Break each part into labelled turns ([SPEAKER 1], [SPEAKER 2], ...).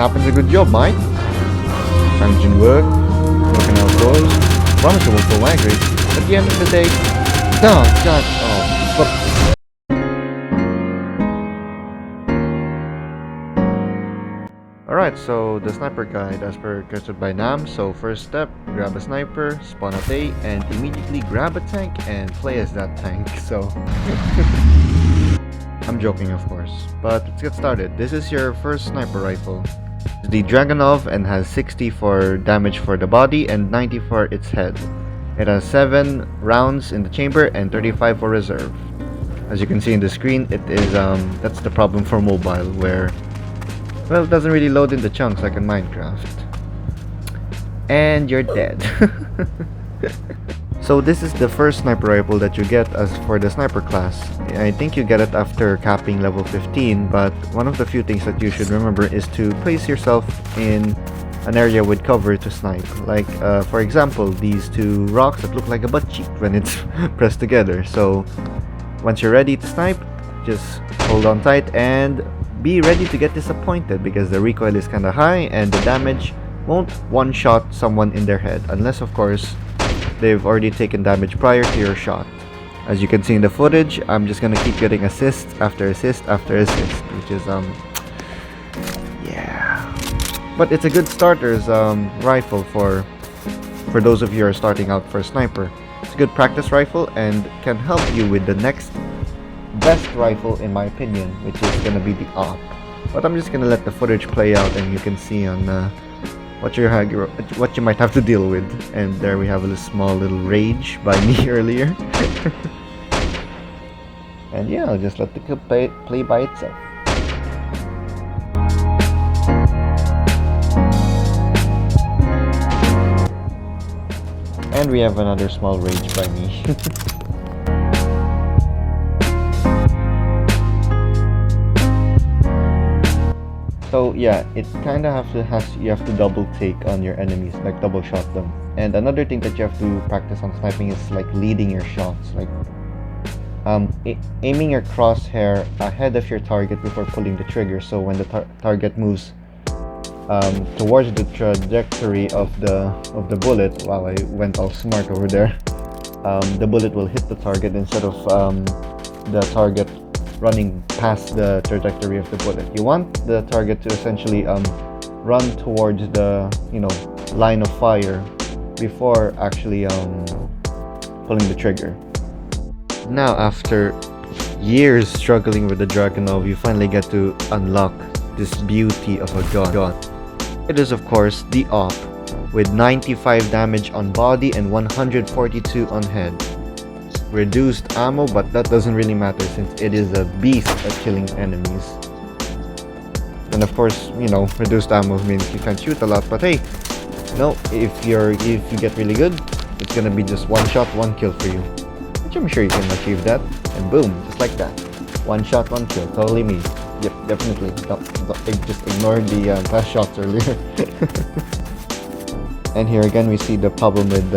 [SPEAKER 1] happens a good job, mate. Engine work, working outdoors. Promise you won't feel angry. At the end of the day, no, God, oh, but. Alright, so the sniper guide as per requested by Nam. So first step, grab a sniper, spawn at A, and immediately grab a tank and play as that tank. So I'm joking, of course, but let's get started. This is your first sniper rifle. It's the Dragunov and has 60 for damage for the body and 90 for its head. It has 7 rounds in the chamber and 35 for reserve. As you can see in the screen, it is that's the problem for mobile, where, well, it doesn't really load in the chunks like in Minecraft. And you're dead. So this is the first sniper rifle that you get as for the sniper class. I think you get it after capping level 15, but one of the few things that you should remember is to place yourself in an area with cover to snipe. Like, for example, these two rocks that look like a butt cheek when it's pressed together. So once you're ready to snipe, just hold on tight and be ready to get disappointed, because the recoil is kinda high and the damage won't one-shot someone in their head, unless of course they've already taken damage prior to your shot. As you can see in the footage, I'm just gonna keep getting assist after assist after assist, which is yeah. But it's a good starter's rifle for those of you who are starting out for sniper. It's a good practice rifle and can help you with the next best rifle in my opinion, which is gonna be the AWP. But I'm just gonna let the footage play out and you can see on what you might have to deal with. And there we have a small little rage by me earlier. And yeah, I'll just let the clip play by itself. And we have another small rage by me. So yeah, it kind of you have to double take on your enemies, like double shot them. And another thing that you have to practice on sniping is like leading your shots, like aiming your crosshair ahead of your target before pulling the trigger. So when the target moves towards the trajectory of the bullet, wow, I went all smart over there. The bullet will hit the target instead of the target running past the trajectory of the bullet. You want the target to essentially run towards the line of fire before actually pulling the trigger. Now, after years struggling with the Dragunov, you finally get to unlock this beauty of a gun. It is of course the AWP, with 95 damage on body and 142 on head. Reduced ammo, but that doesn't really matter since it is a beast at killing enemies. And of course, reduced ammo means you can't shoot a lot, but hey, if you get really good, it's gonna be just one shot, one kill for you. Which I'm sure you can achieve that, and boom, just like that. One shot, one kill, totally me. Yep, definitely. Just ignore the past shots earlier. And here again we see the problem with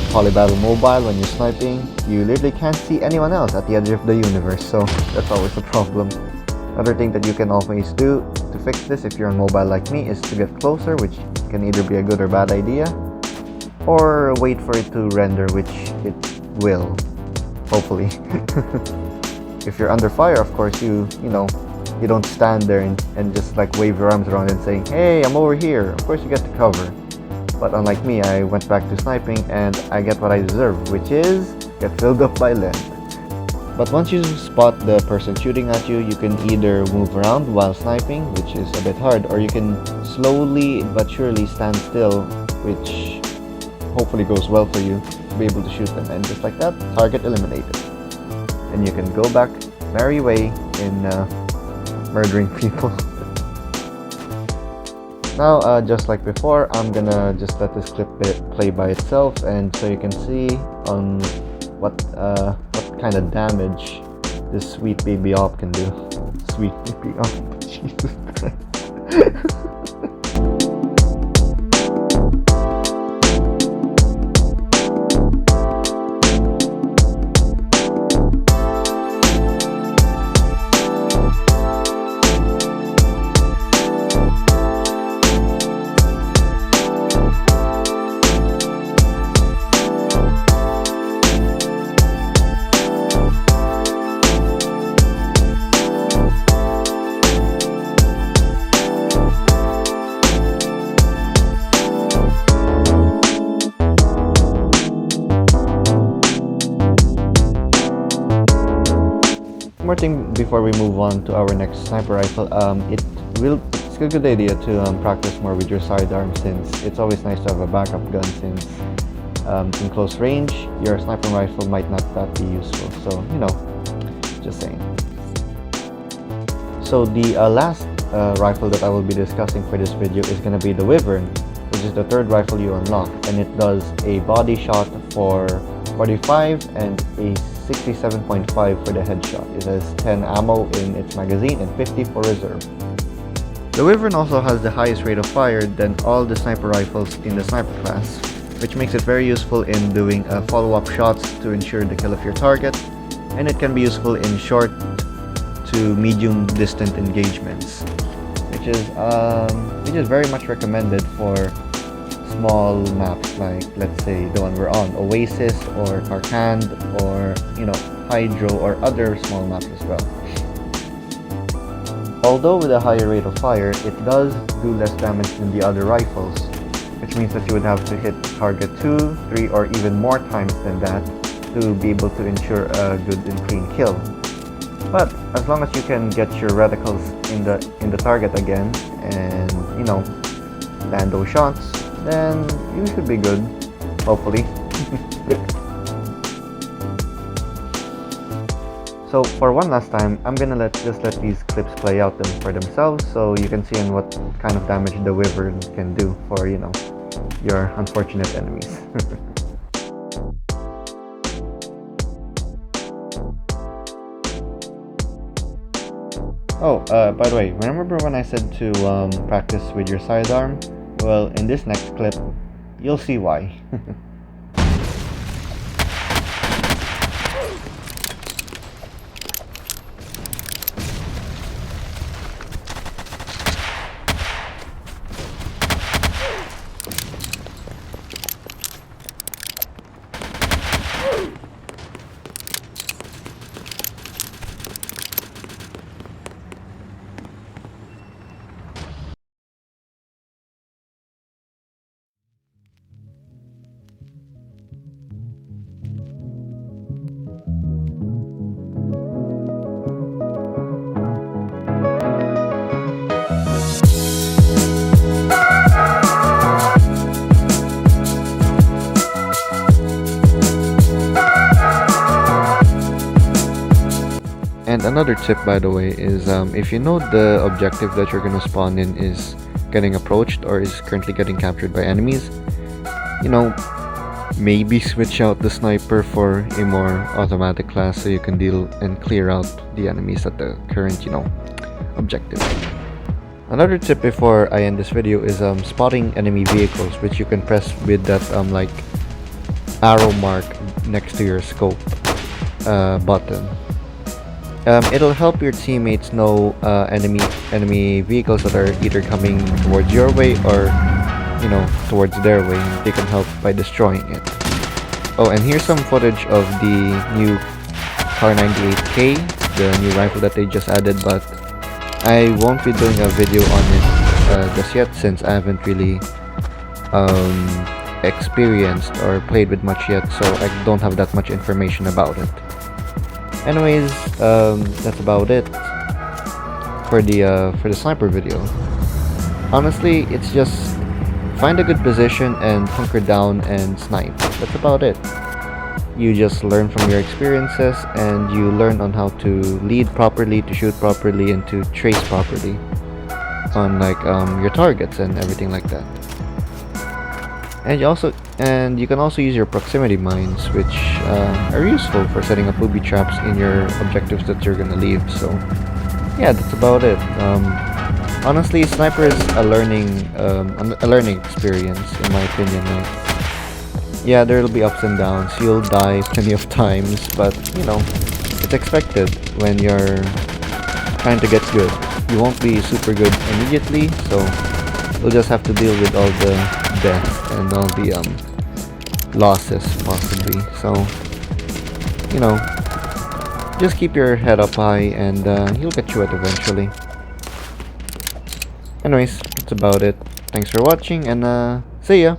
[SPEAKER 1] Polybattle mobile. When you're sniping, you literally can't see anyone else at the edge of the universe, so that's always a problem. Another thing that you can always do to fix this if you're on mobile like me is to get closer, which can either be a good or bad idea, or wait for it to render, which it will, hopefully. If you're under fire, of course, you don't stand there and just like wave your arms around and saying, hey, I'm over here. Of course you get the cover. But unlike me, I went back to sniping and I get what I deserve, which is get filled up by lead. But once you spot the person shooting at you, you can either move around while sniping, which is a bit hard, or you can slowly but surely stand still, which hopefully goes well for you to be able to shoot them. And just like that, target eliminated. And you can go back merry way in murdering people. Now, just like before, I'm gonna just let this clip play by itself, and so you can see on what kind of damage this sweet baby AWP can do. Sweet baby AWP, Jesus Christ. more thing before we move on to our next sniper rifle. It's a good idea to practice more with your sidearm, since it's always nice to have a backup gun, since in close range your sniper rifle might not that be useful. So just saying. So the last rifle that I will be discussing for this video is going to be the Wyvern, which is the third rifle you unlock, and it does a body shot for 45 and a 67.5 for the headshot. It has 10 ammo in its magazine and 50 for reserve. The Wyvern also has the highest rate of fire than all the sniper rifles in the sniper class, which makes it very useful in doing follow-up shots to ensure the kill of your target, and it can be useful in short to medium distant engagements, which is very much recommended for small maps like, let's say, the one we're on, Oasis or Karkand, or Hydro, or other small maps as well. Although with a higher rate of fire, it does do less damage than the other rifles, which means that you would have to hit target 2, 3, or even more times than that to be able to ensure a good and clean kill. But as long as you can get your reticles in the target again and land those shots, then you should be good, hopefully. So for one last time, I'm gonna just let these clips play out for themselves, so you can see what kind of damage the Wyvern can do for your unfortunate enemies. Oh, by the way, remember when I said to practice with your sidearm? Well, in this next clip, you'll see why. And another tip, by the way, is if you know the objective that you're going to spawn in is getting approached or is currently getting captured by enemies, maybe switch out the sniper for a more automatic class so you can deal and clear out the enemies at the current, objective. Another tip before I end this video is spotting enemy vehicles, which you can press with that like arrow mark next to your scope button. It'll help your teammates know enemy vehicles that are either coming towards your way or towards their way. They can help by destroying it. Oh, and here's some footage of the new Kar 98K, the new rifle that they just added, but I won't be doing a video on it just yet, since I haven't really experienced or played with much yet, so I don't have that much information about it. Anyways, that's about it for the sniper video. Honestly, it's just find a good position and hunker down and snipe. That's about it. You just learn from your experiences, and you learn on how to lead properly, to shoot properly, and to trace properly on your targets and everything like that. And you can also use your proximity mines, which are useful for setting up booby traps in your objectives that you're gonna leave. So yeah, that's about it. Honestly, sniper is a learning experience, in my opinion. Yeah, there'll be ups and downs. You'll die plenty of times, but it's expected when you're trying to get good. You won't be super good immediately, so you'll just have to deal with all the death and all the losses possibly. So just keep your head up high, and you'll get through it eventually. Anyways, that's about it. Thanks for watching, and see ya.